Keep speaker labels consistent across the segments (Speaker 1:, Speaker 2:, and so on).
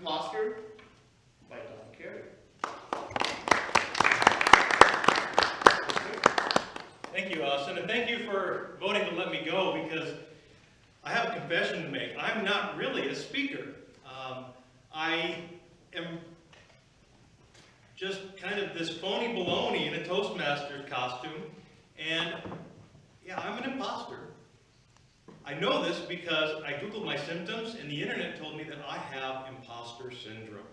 Speaker 1: Impostor by Don Carey.
Speaker 2: Thank you, Austin, and thank you for voting to let me go, because I have a confession to make. I'm not really a speaker. I am just kind of this phony baloney in a Toastmaster's costume, and yeah, I'm an imposter. I know this because I Googled my symptoms, and the internet told me that I have imposter syndrome.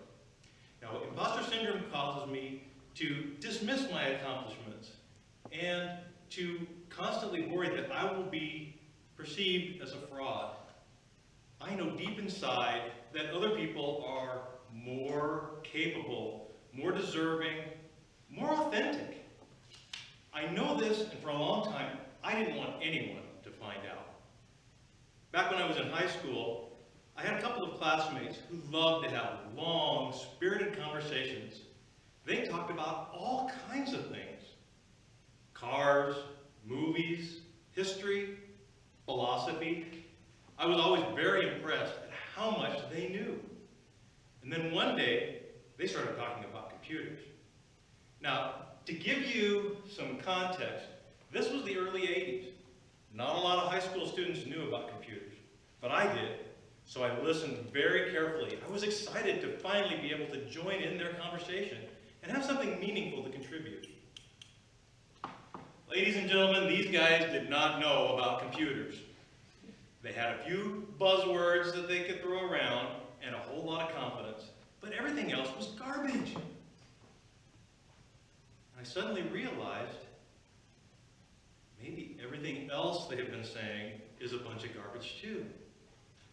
Speaker 2: Now, imposter syndrome causes me to dismiss my accomplishments and to constantly worry that I will be perceived as a fraud. I know deep inside that other people are more capable, more deserving, more authentic. I know this, and for a long time, I didn't want anyone to find out. Back when I was in high school, I had a couple of classmates who loved to have long, spirited conversations. They talked about all kinds of things: cars, movies, history, philosophy. I was always very impressed at how much they knew. And then one day, they started talking about computers. Now, to give you some context, this was the early 80s. Not a lot of high school students knew about computers, but I did. So I listened very carefully. I was excited to finally be able to join in their conversation and have something meaningful to contribute. Ladies and gentlemen, these guys did not know about computers. They had a few buzzwords that they could throw around and a whole lot of confidence, but everything else was garbage. I suddenly realized maybe everything else they have been saying is a bunch of garbage too.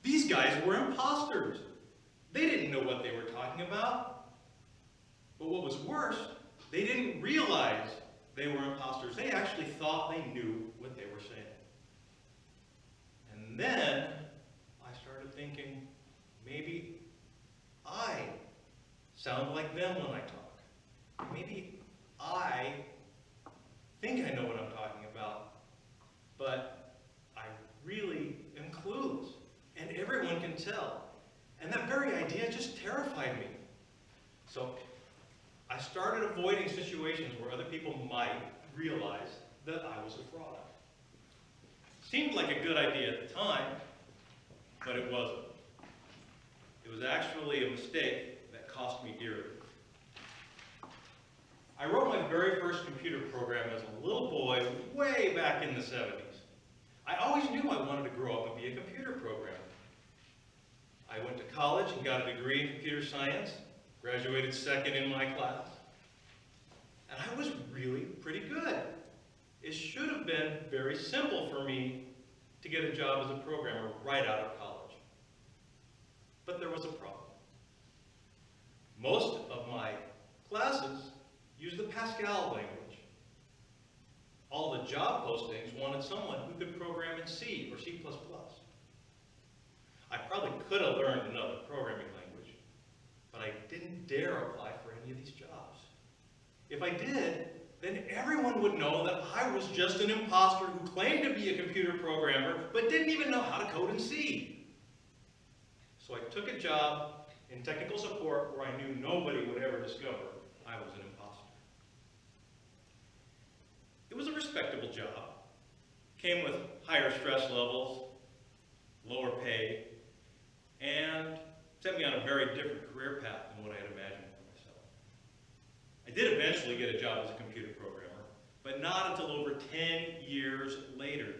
Speaker 2: These guys were imposters. They didn't know what they were talking about. But what was worse, they didn't realize they were imposters. They actually thought they knew what they were saying. And then I started thinking, maybe I sound like them when I talk. Maybe I think I know what I'm talking about, but I really am clueless, and everyone can tell. And that very idea just terrified me. So I started avoiding situations where other people might realize that I was a fraud. Seemed like a good idea at the time, but it wasn't. It was actually a mistake that cost me dearly. I wrote my very first computer program as a little boy way back in the 70s. I always knew I wanted to grow up and be a computer programmer. I went to college and got a degree in computer science, graduated second in my class, and I was really pretty good. It should have been very simple for me to get a job as a programmer right out of college. But there was a problem. Most of my classes used the Pascal language. All the job postings wanted someone who could program in C or C++. I probably could have learned another programming language, but I didn't dare apply for any of these jobs. If I did, then everyone would know that I was just an imposter who claimed to be a computer programmer, but didn't even know how to code in C. So I took a job in technical support where I knew nobody would ever discover I was an imposter. It was a respectable job. Came with higher stress levels, lower pay, and set me on a very different career path than what I had imagined for myself. I did eventually get a job as a computer programmer, but not until over 10 years later.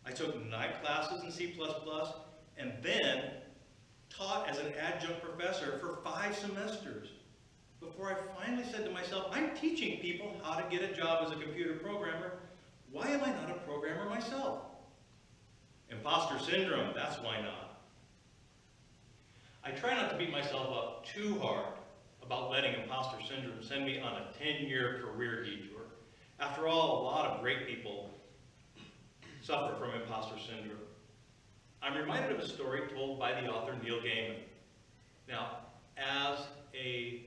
Speaker 2: I took night classes in C++ and then taught as an adjunct professor for 5 semesters before I finally said to myself, I'm teaching people how to get a job as a computer programmer. Why am I not a programmer myself? Imposter syndrome, that's why not. I try not to beat myself up too hard about letting imposter syndrome send me on a 10-year career detour. After all, a lot of great people suffer from imposter syndrome. I'm reminded of a story told by the author Neil Gaiman. Now, as an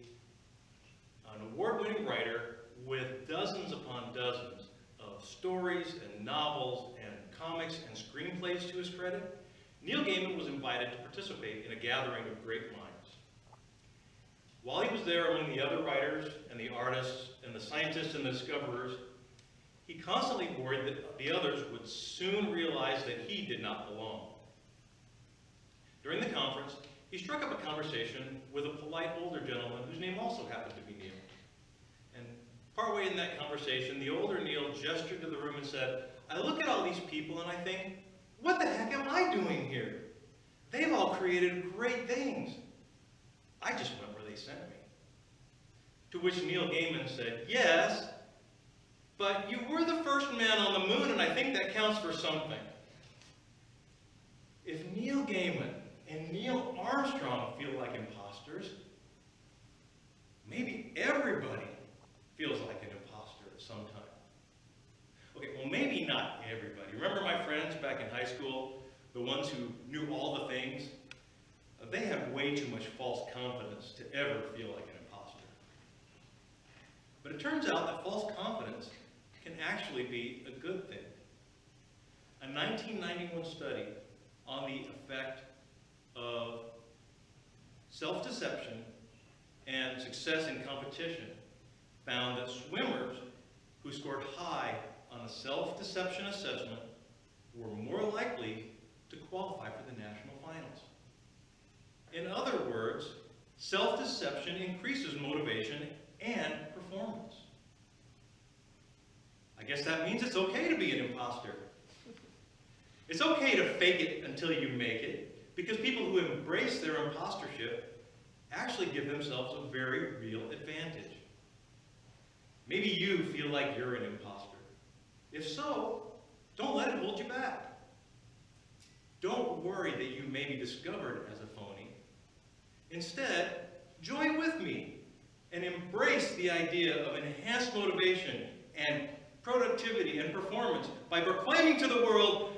Speaker 2: award-winning writer with dozens upon dozens of stories and novels and comics and screenplays to his credit, Neil Gaiman was invited to participate in a gathering of great minds. was there among the other writers and the artists and the scientists and the discoverers, he constantly worried that the others would soon realize that he did not belong. During the conference, he struck up a conversation with a polite older gentleman whose name also happened to be Neil. And partway in that conversation, the older Neil gestured to the room and said, "I look at all these people and I think, what the heck am I doing here? They've all created great things. I just went where they sent me." To which Neil Gaiman said, "Yes, but you were the first man on the moon, and I think that counts for something." If Neil Gaiman and Neil Armstrong feel like imposters, maybe everybody feels like an imposter at some time. Okay, well, maybe not everybody. Remember my friends back in high school, the ones who knew all the things? They had way too much false confidence to ever feel like an imposter. But it turns out that false confidence can actually be a good thing. A 1991 study on the effect of self-deception and success in competition found that swimmers who scored high on a self-deception assessment were more likely to qualify for the national finals. In other words, self-deception increases motivation and performance. I guess that means it's okay to be an imposter. It's okay to fake it until you make it, because people who embrace their impostorship actually give themselves a very real advantage. Maybe you feel like you're an imposter. If so, don't let it hold you back. Don't worry that you may be discovered as a phony. Instead, join with me and embrace the idea of enhanced motivation and productivity and performance by proclaiming to the world,